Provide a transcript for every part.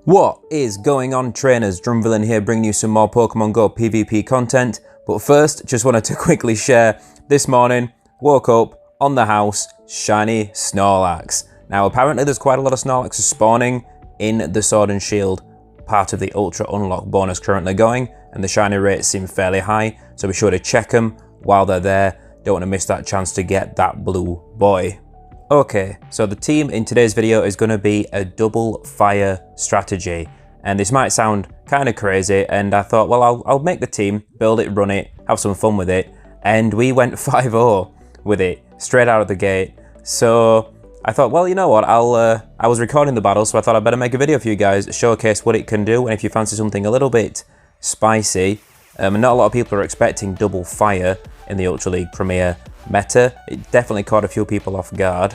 What is going on, trainers? Drumvillain here, bringing you some more Pokemon Go PvP content. But first, just wanted to quickly share, this morning, woke up on the house, shiny Snorlax. Now apparently there's quite a lot of Snorlaxes spawning in the Sword and Shield part of the Ultra Unlock bonus currently going, and the shiny rates seem fairly high, so be sure to check them while they're there. Don't want to miss that chance to get that blue boy. Okay, so the team in today's video is going to be a double fire strategy, and this might sound kind of crazy, and I thought, well, I'll make the team, build it, run it, have some fun with it, and we went 5-0 with it straight out of the gate. So I thought, well, you know what, I was recording the battle, so I thought I'd better make a video for you guys, showcase what it can do, and if you fancy something a little bit spicy, and not a lot of people are expecting double fire in the Ultra League Premier meta. It definitely caught a few people off guard,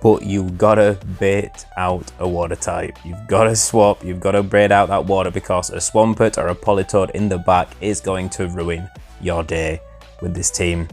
but you gotta bait out a water type. You've gotta swap, you've gotta bait out that water, because a Swampert or a Politoed in the back is going to ruin your day with this team.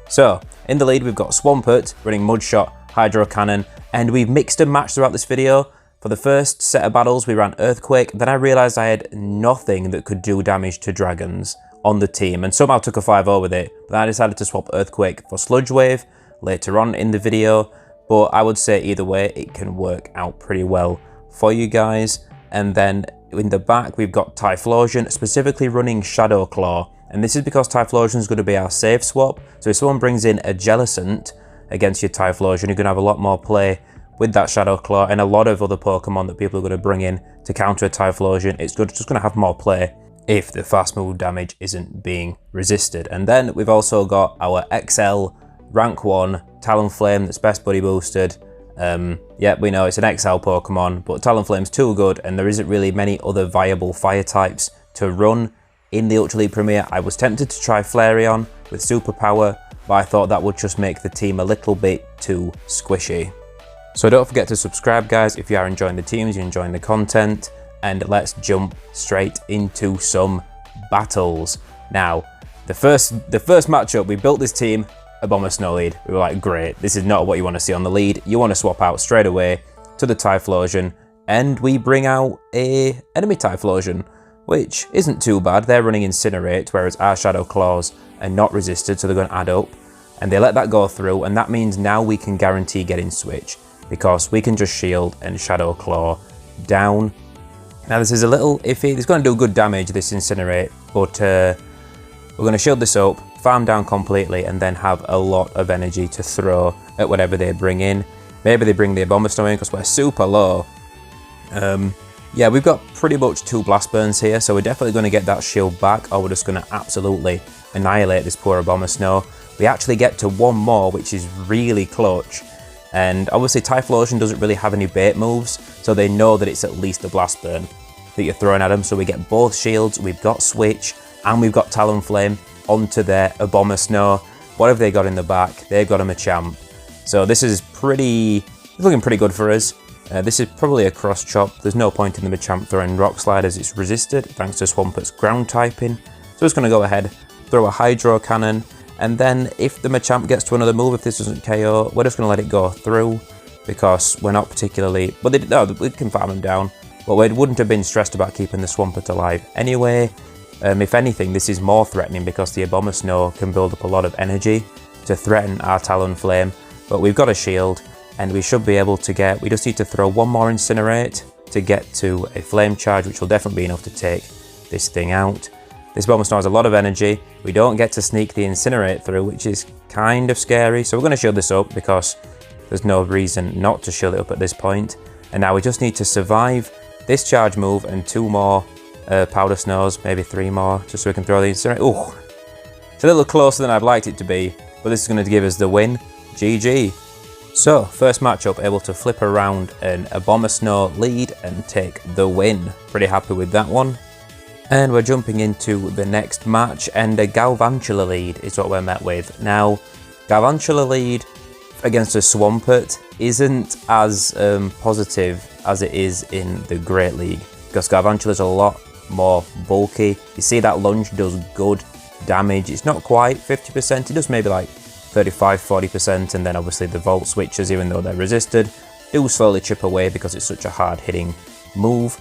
So in the lead we've got Swampert running Mudshot, Hydro Cannon, and we've mixed and matched throughout this video. For the first set of battles we ran Earthquake, then I realised I had nothing that could do damage to dragons on the team, and somehow took a 5-0 with it, but then I decided to swap Earthquake for Sludge Wave later on in the video. But I would say either way it can work out pretty well for you guys. And then in the back we've got Typhlosion, specifically running Shadow Claw, and this is because Typhlosion is going to be our safe swap. So if someone brings in a Jellicent against your Typhlosion, you're going to have a lot more play with that Shadow Claw, and a lot of other Pokemon that people are going to bring in to counter a Typhlosion. It's just going to have more play if the fast move damage isn't being resisted. And then we've also got our XL rank 1 Talonflame that's best buddy boosted. Yeah, we know it's an XL Pokemon, but Talonflame's too good, and there isn't really many other viable fire types to run in the Ultra League Premier. I was tempted to try Flareon with Superpower, but I thought that would just make the team a little bit too squishy. So don't forget to subscribe, guys, if you are enjoying the teams, you're enjoying the content. And let's jump straight into some battles. Now, the first matchup, we built this team, Obamasnow lead. We were like, great, this is not what you want to see on the lead. You want to swap out straight away to the Typhlosion, and we bring out a enemy Typhlosion, which isn't too bad. They're running Incinerate, whereas our Shadow Claws are not resisted, so they're going to add up. And they let that go through, and that means now we can guarantee getting Switch, because we can just Shield and Shadow Claw down. Now this is a little iffy. It's going to do good damage, this Incinerate, but we're going to shield this up, farm down completely, and then have a lot of energy to throw at whatever they bring in. Maybe they bring the Obamasnow in because we're super low. Yeah, we've got pretty much 2 Blast Burns here, so we're definitely going to get that shield back, or we're just going to absolutely annihilate this poor Obamasnow. We actually get to 1 more, which is really clutch. And obviously Typhlosion doesn't really have any bait moves, so they know that it's at least a Blast Burn that you're throwing at them. So we get both shields, we've got Switch, and we've got Talonflame onto their Obamasnow. What have they got in the back? They've got a Machamp. So this is looking pretty good for us. This is probably a cross chop. There's no point in the Machamp throwing Rock Slide as it's resisted, thanks to Swampert's ground typing. So it's going to go ahead, throw a Hydro Cannon, and then if the Machamp gets to another move, if this doesn't KO, we're just going to let it go through, because we're not particularly... Well, we can farm them down, but we wouldn't have been stressed about keeping the Swampert alive anyway. If anything, this is more threatening because the Obamasnow can build up a lot of energy to threaten our Talonflame. But we've got a shield, and we should be able to get... We just need to throw 1 more Incinerate to get to a Flame Charge, which will definitely be enough to take this thing out. This Obamasnow has a lot of energy. We don't get to sneak the Incinerate through, which is kind of scary. So we're going to shield this up because there's no reason not to shield it up at this point. And now we just need to survive this charge move and 2 more Powder Snows, maybe 3 more, just so we can throw the Incinerate. Oh, it's a little closer than I'd liked it to be, but this is going to give us the win. GG. So, first matchup, able to flip around an Obamasnow lead and take the win. Pretty happy with that one. And we're jumping into the next match, and a Galvantula lead is what we're met with. Now, Galvantula lead against a Swampert isn't as positive as it is in the Great League, because Galvantula is a lot more bulky. You see that lunge does good damage. It's not quite 50%, it does maybe like 35-40%, and then obviously the Volt Switches, even though they're resisted, do slowly chip away because it's such a hard hitting move.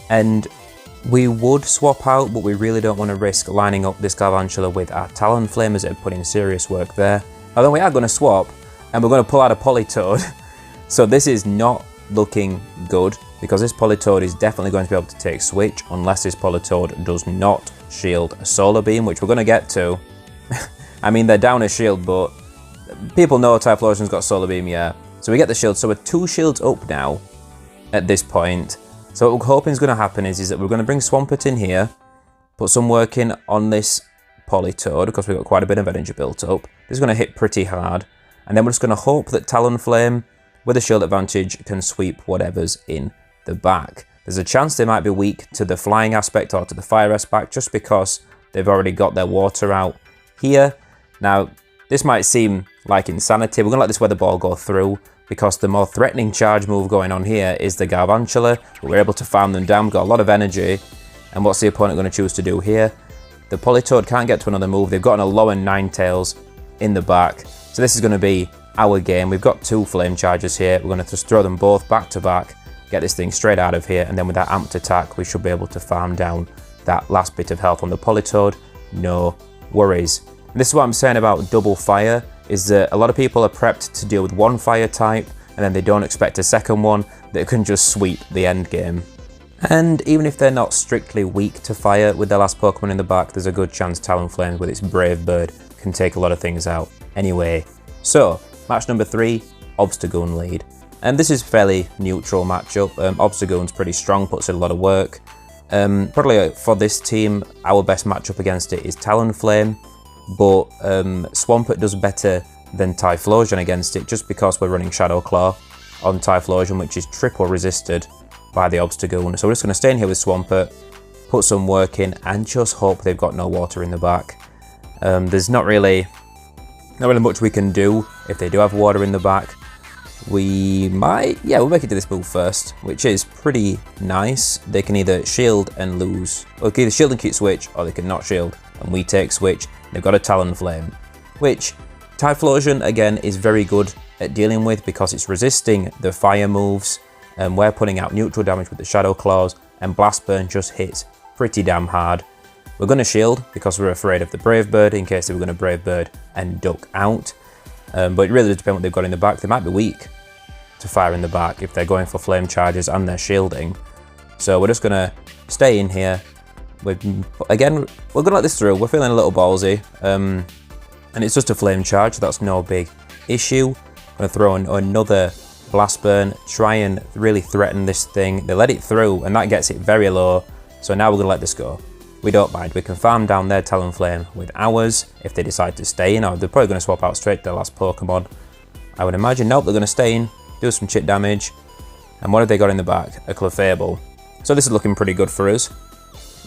And we would swap out, but we really don't want to risk lining up this Galvantula with our Talonflame as it put in serious work there. Although we are going to swap, and we're going to pull out a Politoed. So this is not looking good, because this Politoed is definitely going to be able to take switch, unless this Politoed does not shield a Solar Beam, which we're going to get to. I mean, they're down a shield, but people know Typhlosion's got Solar Beam, yeah. So we get the shield, so we're 2 shields up now at this point. So what we're hoping is going to happen is that we're going to bring Swampert in here, put some work in on this Politoed, because we've got quite a bit of energy built up. This is going to hit pretty hard, and then we're just going to hope that Talonflame, with a shield advantage, can sweep whatever's in the back. There's a chance they might be weak to the flying aspect or to the fire aspect, just because they've already got their water out here. Now, this might seem like insanity. We're going to let this weather ball go through, because the more threatening charge move going on here is the Galvantula, but we're able to farm them down, got a lot of energy. And what's the opponent going to choose to do here? The Politoed can't get to another move. They've got an Alolan Ninetales in the back. So this is going to be our game. We've got 2 flame charges here. We're going to just throw them both back to back, get this thing straight out of here, and then with that amped attack, we should be able to farm down that last bit of health on the Politoed. No worries. And this is what I'm saying about double fire, is that a lot of people are prepped to deal with one fire type, and then they don't expect a second one that can just sweep the end game. And even if they're not strictly weak to fire with their last Pokemon in the back, there's a good chance Talonflame with its Brave Bird can take a lot of things out anyway. So, match number 3, Obstagoon lead. And this is a fairly neutral matchup. Obstagoon's pretty strong, puts in a lot of work. Probably for this team, our best matchup against it is Talonflame, but Swampert does better than Typhlosion against it, just because we're running Shadow Claw on Typhlosion, which is triple resisted by the Obstagoon. So we're just going to stay in here with Swampert, put some work in, and just hope they've got no water in the back. There's not really much we can do if they do have water in the back. We might, yeah, we'll make it to this move first, which is pretty nice. They can either shield and lose, or either shield and keep switch, or they can not shield and we take switch. They've got a Talonflame, which Typhlosion again is very good at dealing with, because it's resisting the fire moves, and we're putting out neutral damage with the Shadow Claws, and Blast Burn just hits pretty damn hard. We're going to shield because we're afraid of the Brave Bird in case they were going to Brave Bird and duck out. But it really does depend what they've got in the back. They might be weak to fire in the back if they're going for flame charges and they're shielding. So we're just going to stay in here. Again, we're going to let this through. We're feeling a little ballsy. And it's just a flame charge. That's no big issue. I'm going to throw in another Blast Burn, try and really threaten this thing. They let it through, and that gets it very low. So now we're going to let this go. We don't mind. We can farm down their Talonflame with ours if they decide to stay in, or they're probably going to swap out straight to their last Pokemon. I would imagine. Nope, they're going to stay in, do some chip damage. And what have they got in the back? A Clefable. So this is looking pretty good for us.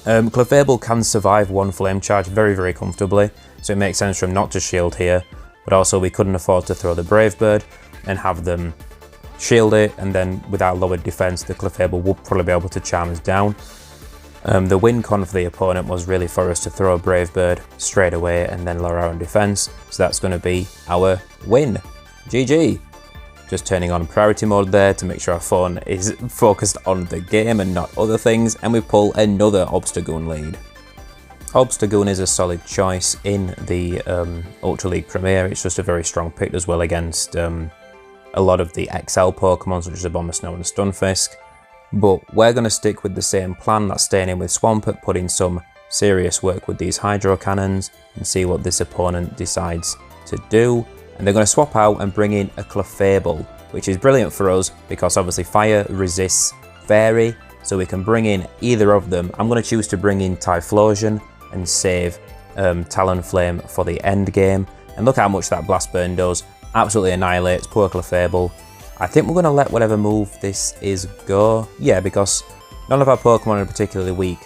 Clefable can survive one flame charge very, very comfortably, so it makes sense for him not to shield here. But also we couldn't afford to throw the Brave Bird and have them shield it, and then with our lowered defense, the Clefable would probably be able to charm us down. The win con for the opponent was really for us to throw a Brave Bird straight away and then lower our own defense. So that's going to be our win. GG. Just turning on priority mode there to make sure our phone is focused on the game and not other things. And we pull another Obstagoon lead. Obstagoon is a solid choice in the Ultra League Premier. It's just a very strong pick as well against a lot of the XL Pokemon such as Obamasnow and Stunfisk. But we're going to stick with the same plan, that's staying in with Swampert, putting some serious work with these Hydro Cannons and see what this opponent decides to do. And they're going to swap out and bring in a Clefable, which is brilliant for us because obviously fire resists Fairy, so we can bring in either of them. I'm going to choose to bring in Typhlosion and save Talonflame for the end game. And look how much that Blast Burn does. Absolutely annihilates poor Clefable. I think we're going to let whatever move this is go. Yeah, because none of our Pokemon are particularly weak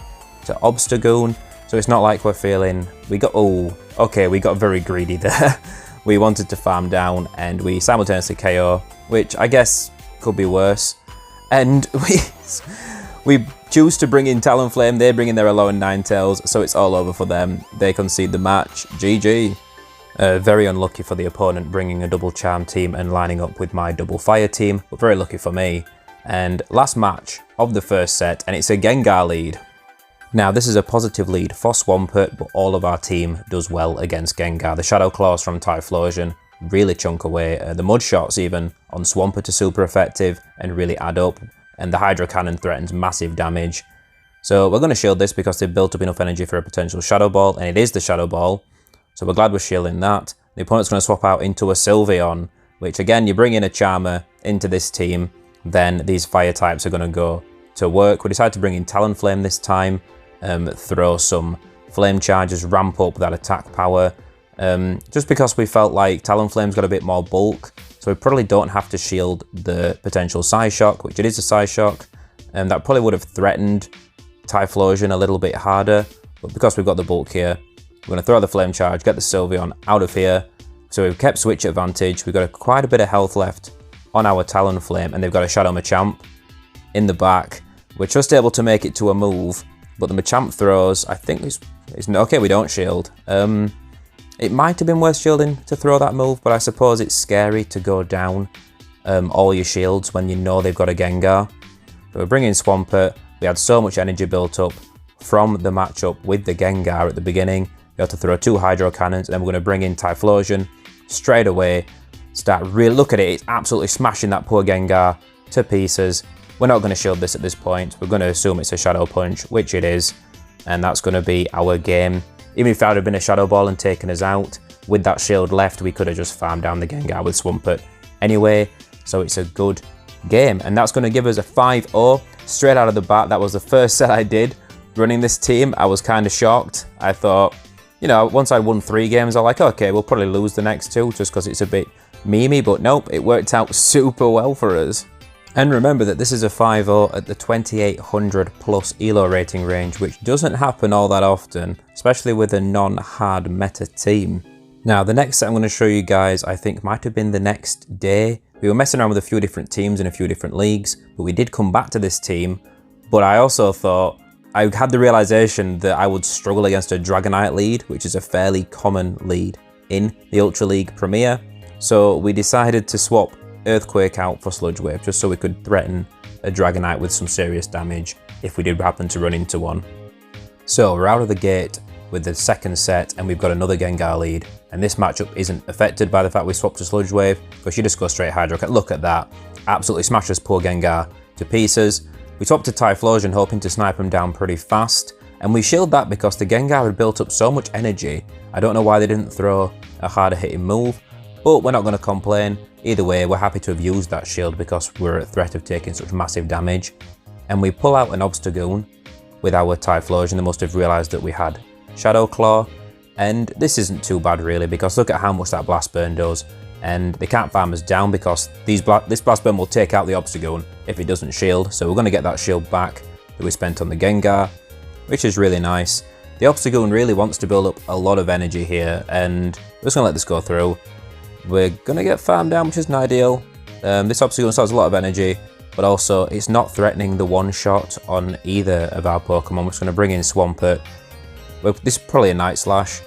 to Obstagoon, so it's not like we're feeling... We got very greedy there. We wanted to farm down and we simultaneously KO, which I guess could be worse. And we choose to bring in Talonflame, they bring in their Alolan Ninetales, so it's all over for them. They concede the match. GG. Very unlucky for the opponent bringing a double charm team and lining up with my double fire team, but very lucky for me. And last match of the first set, and it's a Gengar lead. Now this is a positive lead for Swampert, but all of our team does well against Gengar. The Shadow Claws from Typhlosion really chunk away. The Mud Shots even on Swampert are super effective and really add up. And the Hydro Cannon threatens massive damage. So we're going to shield this because they've built up enough energy for a potential Shadow Ball, and it is the Shadow Ball. So we're glad we're shielding that. The opponent's going to swap out into a Sylveon, which again, you bring in a Charmer into this team, then these fire types are going to go to work. We decided to bring in Talonflame this time, throw some Flame Charges, ramp up that attack power, just because we felt like Talonflame's got a bit more bulk, so we probably don't have to shield the potential Psyshock, which it is a Psyshock, and that probably would have threatened Typhlosion a little bit harder, but because we've got the bulk here, we're going to throw the Flame Charge, get the Sylveon out of here. So we've kept switch advantage, we've got quite a bit of health left on our Talonflame, and they've got a Shadow Machamp in the back. We're just able to make it to a move, but the Machamp throws, I think it's okay, we don't shield. It might have been worth shielding to throw that move, but I suppose it's scary to go down all your shields when you know they've got a Gengar. So we're bringing Swampert. We had so much energy built up from the matchup with the Gengar at the beginning. We have to throw 2 Hydro Cannons, and then we're going to bring in Typhlosion straight away. Look at it, it's absolutely smashing that poor Gengar to pieces. We're not going to shield this at this point. We're going to assume it's a Shadow Punch, which it is, and that's going to be our game. Even if that had been a Shadow Ball and taken us out, with that shield left, we could have just farmed down the Gengar with Swampert anyway, so it's a good game. And that's going to give us a 5-0 straight out of the bat. That was the first set I did running this team. I was kind of shocked. I thought, you know, once I won 3 games, I was like, okay, we'll probably lose the next 2 just because it's a bit memey, but nope, it worked out super well for us. And remember that this is a 5-0 at the 2800 plus ELO rating range, which doesn't happen all that often, especially with a non-hard meta team. Now, the next set I'm going to show you guys, I think might have been the next day. We were messing around with a few different teams in a few different leagues, but we did come back to this team. But I also thought, I had the realization that I would struggle against a Dragonite lead, which is a fairly common lead in the Ultra League Premier. So we decided to swap Earthquake out for Sludge Wave, just so we could threaten a Dragonite with some serious damage if we did happen to run into one. So we're out of the gate with the second set, and we've got another Gengar lead, and this matchup isn't affected by the fact we swapped to Sludge Wave, because you just go straight Hydro. Look at that, absolutely smashes poor Gengar to pieces. We swapped to Typhlosion hoping to snipe him down pretty fast, and we shielded that because the Gengar had built up so much energy. I don't know why they didn't throw a harder hitting move, but we're not going to complain. Either way, we're happy to have used that shield because we're at threat of taking such massive damage. And we pull out an Obstagoon with our Typhlosion. They must have realised that we had Shadow Claw, and this isn't too bad really, because look at how much that Blast Burn does, and they can't farm us down because this Blast Burn will take out the Obstagoon if it doesn't shield. So we're going to get that shield back that we spent on the Gengar, which is really nice. The Obstagoon really wants to build up a lot of energy here, and we're just going to let this go through. We're going to get farmed down, which isn't ideal. This Obstagoon still has a lot of energy, but also it's not threatening the one-shot on either of our Pokemon. We're just going to bring in Swampert. This is probably a Night Slash.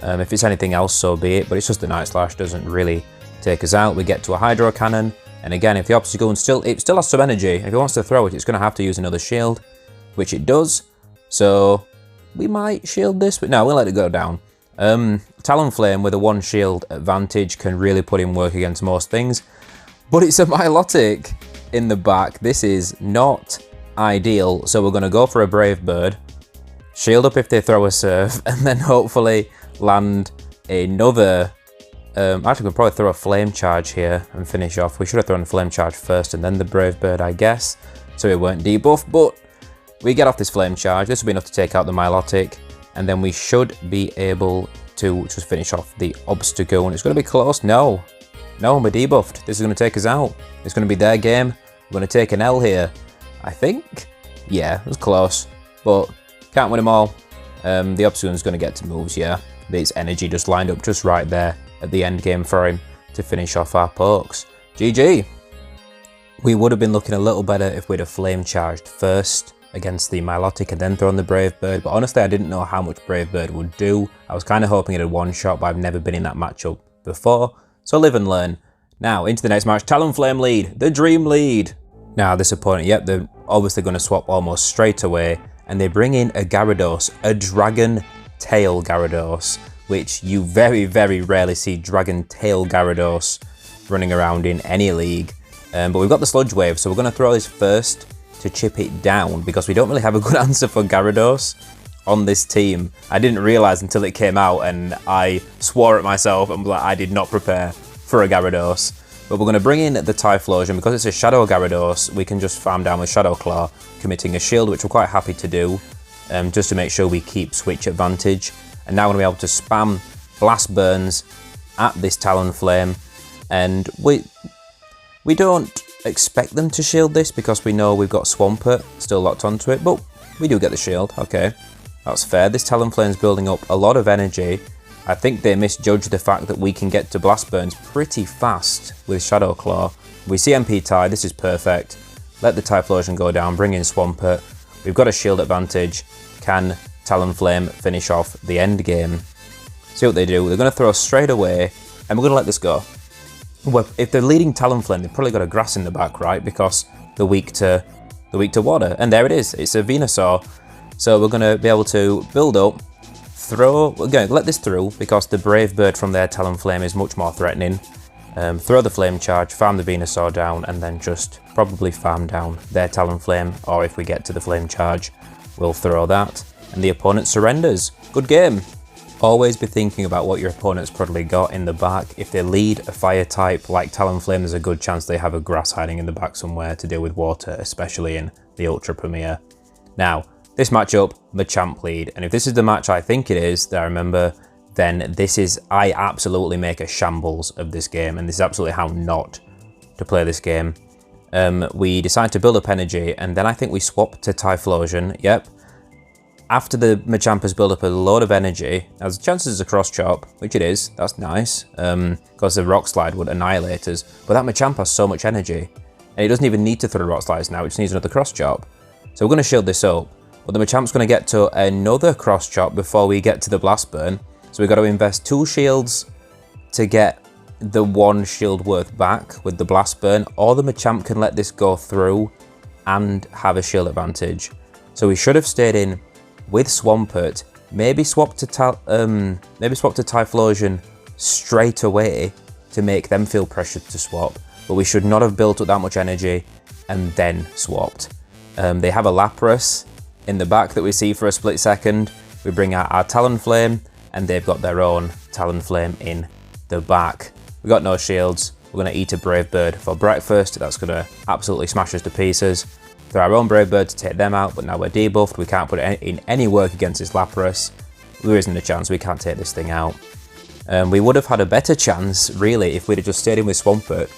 If it's anything else, so be it, but it's just a Night Slash, doesn't really take us out. We get to a Hydro Cannon, and again, if the Obstagoon still has some energy, if it wants to throw it, it's going to have to use another shield, which it does. So we might shield this, but no, we'll let it go down. Talonflame with a 1 shield advantage can really put in work against most things, but it's a Milotic in the back. This is not ideal, so we're going to go for a Brave Bird, shield up if they throw a Surf, and then hopefully land another. Actually, we'll probably throw a Flame Charge here and finish off. We should have thrown a Flame Charge first and then the Brave Bird, I guess, so it weren't debuffed, but we get off this Flame Charge. This will be enough to take out the Milotic, and then we should be able to just finish off the Obstagoon. It's going to be close. No, we're debuffed. This is going to take us out. It's going to be their game. We're going to take an L here, I think. Yeah, it was close, but can't win them all. The Obstagoon's going to get to moves, yeah. Its energy just lined up just right there at the end game for him to finish off our pokes. GG. We would have been looking a little better if we'd have Flame Charged first against the Milotic and then thrown the Brave Bird, but honestly I didn't know how much Brave Bird would do. I was kind of hoping it had one shot, but I've never been in that matchup before, so live and learn. Now into the next match. Talonflame lead, the dream lead. Now this opponent, yep, they're obviously going to swap almost straight away, and they bring in a Gyarados, a Dragon Tail Gyarados, which you very, very rarely see Dragon Tail Gyarados running around in any league. But we've got the Sludge Wave, so we're going to throw this first to chip it down, because we don't really have a good answer for Gyarados on this team. I didn't realise until it came out, and I swore at myself and was like, I did not prepare for a Gyarados. But we're going to bring in the Typhlosion. Because it's a Shadow Gyarados, we can just farm down with Shadow Claw, committing a shield, which we're quite happy to do, just to make sure we keep switch advantage. And now we're going to be able to spam Blast Burns at this Talonflame, and we don't expect them to shield this because we know we've got Swampert still locked onto it, but we do get the shield. Okay, that's fair. This Talonflame's building up a lot of energy. I think they misjudged the fact that we can get to Blast Burns pretty fast with Shadow Claw. We CMP tie, this is perfect. Let the Typhlosion go down, bring in Swampert. We've got a shield advantage. Can Talonflame finish off the end game? See what they do. They're going to throw straight away, and we're going to let this go. Well, if they're leading Talonflame, they've probably got a Grass in the back, right? Because they're weak to water. And there it is. It's a Venusaur. So we're going to be able to build up, we're going to let this through because the Brave Bird from their Talonflame is much more threatening. Throw the Flame Charge, farm the Venusaur down, and then just probably farm down their Talonflame. Or if we get to the Flame Charge, we'll throw that. And the opponent surrenders. Good game. Always be thinking about what your opponent's probably got in the back. If they lead a fire type like Talonflame, there's a good chance they have a Grass hiding in the back somewhere to deal with water, especially in the Ultra Premier. Now, this matchup, Machamp lead, and if this is the match I think it is, that I remember, then this is, I absolutely make a shambles of this game, and this is absolutely how not to play this game. We decide to build up energy, and then I think we swap to Typhlosion, yep. After the Machamp has built up a load of energy, as chances it's a cross chop, which it is, that's nice, because the Rock Slide would annihilate us, but that Machamp has so much energy, and it doesn't even need to throw Rock Slides now, it just needs another cross chop. So we're going to shield this up. But the Machamp's going to get to another cross chop before we get to the Blast Burn. So we've got to invest 2 shields to get the 1 shield worth back with the Blast Burn, or the Machamp can let this go through and have a shield advantage. So we should have stayed in with Swampert, maybe swap to Typhlosion straight away to make them feel pressured to swap. But we should not have built up that much energy and then swapped. They have a Lapras in the back that we see for a split second. We bring out our Talonflame, and they've got their own Talonflame in the back. We got no shields. We're going to eat a Brave Bird for breakfast. That's going to absolutely smash us to pieces. Throw our own Brave Bird to take them out, but now we're debuffed. We can't put it in any work against this Lapras. There isn't a chance. We can't take this thing out. We would have had a better chance, really, if we'd have just stayed in with Swampert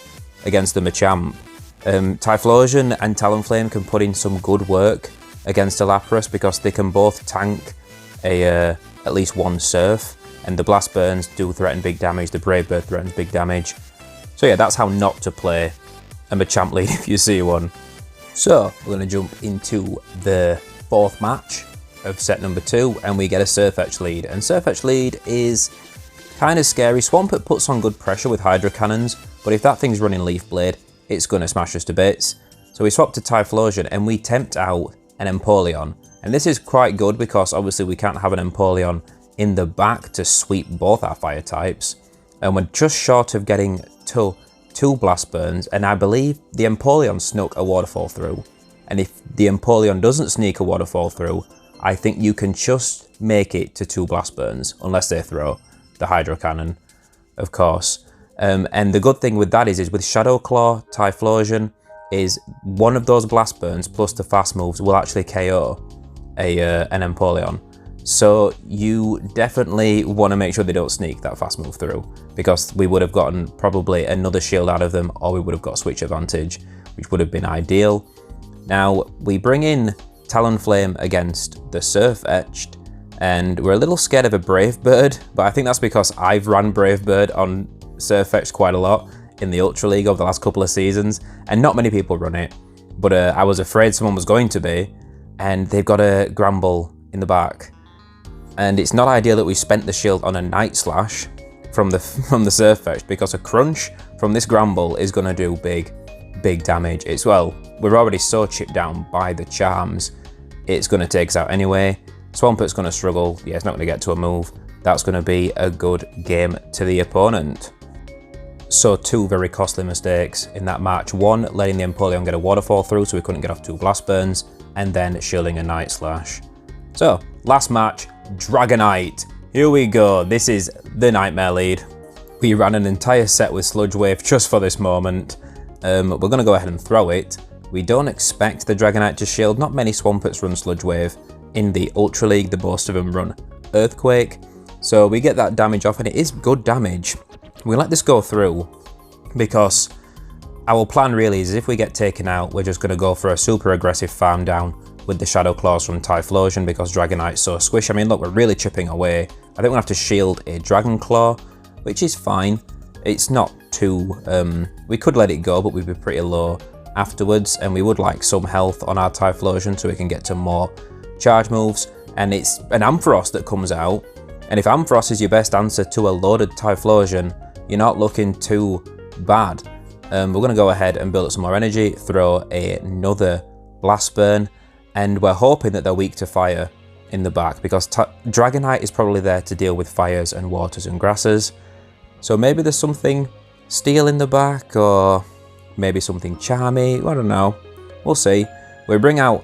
against the Machamp. Typhlosion and Talonflame can put in some good work against a Lapras because they can both tank at least 1 Surf, and the Blast Burns do threaten big damage, the Brave Bird threatens big damage. So yeah, that's how not to play a Machamp lead if you see one. So we're going to jump into the 4th match of set number 2, and we get a Surf Edge lead. And Surf Edge lead is kind of scary. Swampert puts on good pressure with Hydro Cannons, but if that thing's running Leaf Blade, it's going to smash us to bits. So we swap to Typhlosion and we tempt out an Empoleon. And this is quite good because obviously we can't have an Empoleon in the back to sweep both our fire types. And we're just short of getting to 2 Blast Burns, and I believe the Empoleon snuck a Waterfall through. And if the Empoleon doesn't sneak a Waterfall through, I think you can just make it to 2 Blast Burns, unless they throw the Hydro Cannon, of course. And the good thing with that is with Shadow Claw Typhlosion, is one of those Blast Burns plus the fast moves will actually KO an Empoleon. So you definitely want to make sure they don't sneak that fast move through, because we would have gotten probably another shield out of them, or we would have got switch advantage, which would have been ideal. Now we bring in Talonflame against the Surf Etched, and we're a little scared of a Brave Bird, but I think that's because I've run Brave Bird on Surf Etched quite a lot in the Ultra League over the last couple of seasons, and not many people run it, but I was afraid someone was going to be, and they've got a Gramble in the back. And it's not ideal that we spent the shield on a Night Slash from the Surf Etched, because a Crunch from this Gramble is going to do big big damage. It's, well, we're already so chipped down by the charms, it's going to take us out anyway. Swampert's going to struggle. Yeah, it's not going to get to a move. That's going to be a good game to the opponent. So 2 very costly mistakes in that match. 1, letting the Empoleon get a waterfall through so we couldn't get off 2 blast burns, and then shielding a Night Slash. So, last match, Dragonite. Here we go. This is the nightmare lead. We ran an entire set with Sludge Wave just for this moment. We're going to go ahead and throw it. We don't expect the Dragonite to shield. Not many Swamperts run Sludge Wave. In the Ultra League, the most of them run Earthquake. So we get that damage off, and it is good damage. We let this go through because our plan really is if we get taken out, we're just going to go for a super aggressive farm down with the Shadow Claws from Typhlosion because Dragonite's so squish. I mean, look, we're really chipping away. I think we're going to have to shield a Dragon Claw, which is fine. It's not too... we could let it go, but we'd be pretty low afterwards, and we would like some health on our Typhlosion so we can get to more charge moves. And it's an Ampharos that comes out, and if Ampharos is your best answer to a loaded Typhlosion, you're not looking too bad. We're going to go ahead and build up some more energy, throw another Blast Burn, and we're hoping that they're weak to fire in the back because Dragonite is probably there to deal with fires and waters and grasses. So maybe there's something Steel in the back, or maybe something Charmy, I don't know. We'll see. We bring out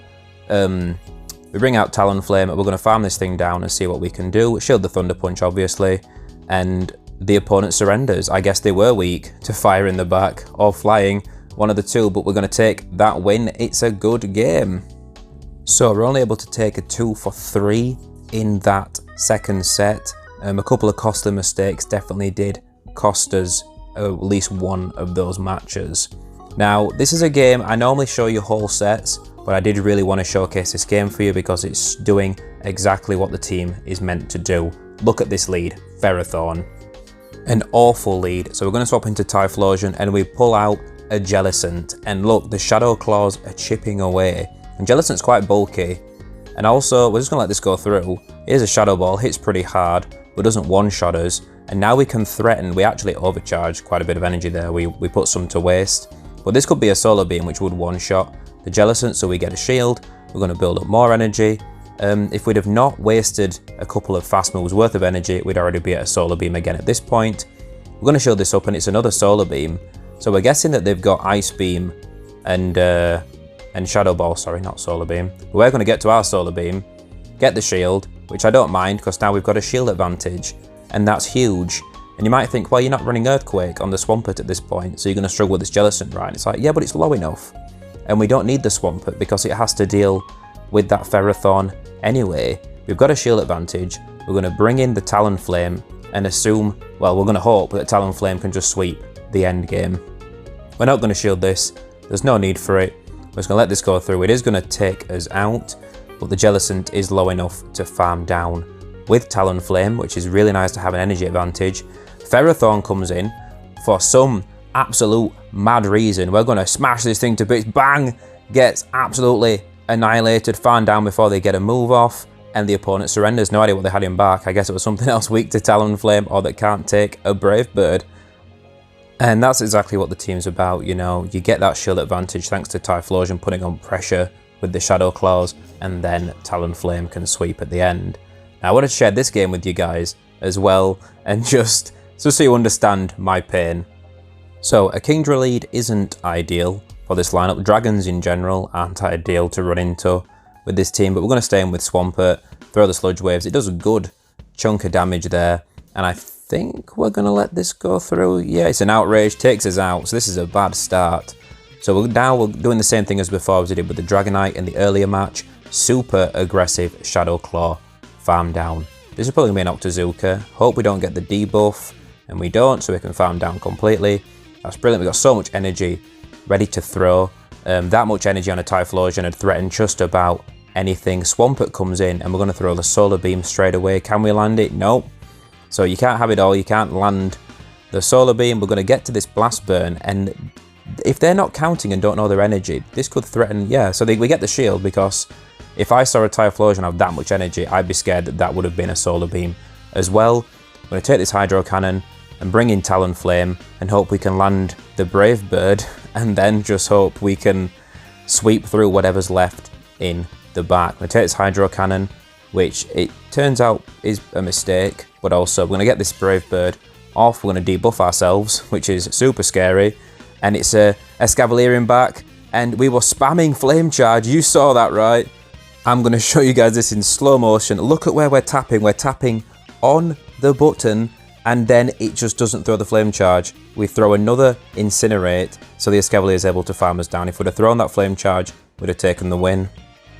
Talonflame, and we're going to farm this thing down and see what we can do. Shield the Thunder Punch, obviously, and the opponent surrenders. I guess they were weak to fire in the back or flying, one of the two, but we're going to take that win. It's a good game. So we're only able to take a 2 for 3 in that second set. A couple of costly mistakes definitely did cost us at least one of those matches. Now, this is a game, I normally show you whole sets, but I did really want to showcase this game for you because it's doing exactly what the team is meant to do. Look at this lead, Ferrothorn. An awful lead. So we're going to swap into Typhlosion and we pull out a Jellicent. And look, the Shadow Claws are chipping away. And Jellicent's quite bulky. And also, we're just going to let this go through. Here's a Shadow Ball, hits pretty hard, but doesn't one-shot us. And now we can threaten. We actually overcharged quite a bit of energy there. We put some to waste. But this could be a Solar Beam, which would one-shot the Jellicent, so we get a shield. We're going to build up more energy. If we'd have not wasted a couple of fast moves worth of energy, we'd already be at a Solar Beam again at this point. We're going to shield this up, and it's another Solar Beam. So we're guessing that they've got Ice Beam and Shadow Ball, sorry, not Solar Beam. But we're going to get to our Solar Beam, get the shield, which I don't mind, because now we've got a shield advantage, and that's huge. And you might think, well, you're not running Earthquake on the Swampert at this point, so you're going to struggle with this Jellicent, right? And it's like, yeah, but it's low enough. And we don't need the Swampert because it has to deal with that Ferrothorn anyway. We've got a shield advantage. We're going to bring in the Talonflame and assume, well, we're going to hope that Talonflame can just sweep the end game. We're not going to shield this. There's no need for it. We're just going to let this go through. It is going to take us out, but the Jellicent is low enough to farm down with Talonflame, which is really nice to have an energy advantage. Ferrothorn comes in for some absolute mad reason. We're going to smash this thing to bits. Bang! Gets absolutely annihilated, farm down before they get a move off, and the opponent surrenders. No idea what they had him back. I guess it was something else weak to Talonflame or that can't take a Brave Bird. And that's exactly what the team's about, you know. You get that shield advantage thanks to Typhlosion putting on pressure with the Shadow Claws, and then Talonflame can sweep at the end. Now, I want to share this game with you guys as well, and just so you understand my pain. So, a Kingdra lead isn't ideal for this lineup. Dragons in general aren't ideal to run into with this team, but we're going to stay in with Swampert, throw the Sludge Waves. It does a good chunk of damage there, and I think we're going to let this go through. Yeah, it's an Outrage, takes us out, so this is a bad start. So now we're doing the same thing as before as we did with the Dragonite in the earlier match. Super aggressive Shadow Claw farm down. This is probably going to be an Octazooka. Hope we don't get the debuff, and we don't, so we can farm down completely. That's brilliant. We've got so much energy ready to throw. That much energy on a Typhlosion had threatened just about anything. Swampert comes in, and we're going to throw the Solar Beam straight away. Can we land it? Nope. So you can't have it all. You can't land the Solar Beam. We're going to get to this Blast Burn, and if they're not counting and don't know their energy, this could threaten, yeah. So we get the shield, because if I saw a Typhlosion have that much energy, I'd be scared that that would have been a Solar Beam as well. I'm going to take this Hydro Cannon and bring in Talonflame and hope we can land the Brave Bird and then just hope we can sweep through whatever's left in the back. I'm going to take this Hydro Cannon, which it turns out is a mistake, but also we're going to get this Brave Bird off. We're going to debuff ourselves, which is super scary, and it's a Escavalier back, and we were spamming Flame Charge. You saw that, right? I'm going to show you guys this in slow motion. Look at where we're tapping. We're tapping on the button, and then it just doesn't throw the Flame Charge. We throw another Incinerate, so the Escavalier is able to farm us down. If we'd have thrown that Flame Charge, we'd have taken the win.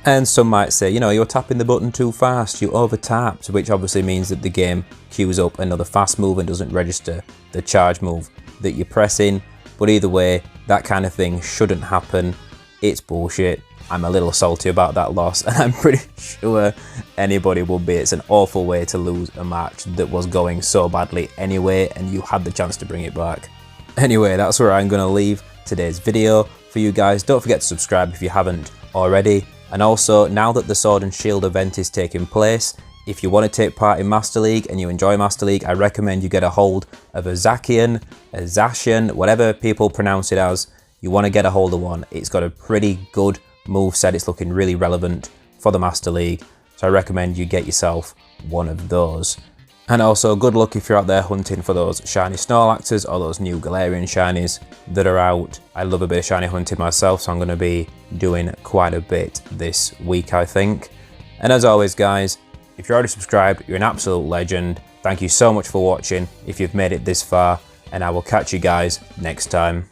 And some might say, you know, you're tapping the button too fast, you over-tapped, which obviously means that the game queues up another fast move and doesn't register the charge move that you're pressing. But either way, that kind of thing shouldn't happen. It's bullshit. I'm a little salty about that loss, and I'm pretty sure anybody would be. It's an awful way to lose a match that was going so badly anyway, and you had the chance to bring it back. Anyway, that's where I'm going to leave today's video for you guys. Don't forget to subscribe if you haven't already. And also, now that the Sword and Shield event is taking place, if you want to take part in Master League and you enjoy Master League, I recommend you get a hold of a Zacian, a Zacian, whatever people pronounce it as. You want to get a hold of one. It's got a pretty good moveset. It's looking really relevant for the Master League, so I recommend you get yourself one of those. And also, good luck if you're out there hunting for those shiny Snorlaxes or those new Galarian shinies that are out. I love a bit of shiny hunting myself, so I'm going to be doing quite a bit this week, I think. And as always, guys, if you're already subscribed, you're an absolute legend. Thank you so much for watching if you've made it this far, and I will catch you guys next time.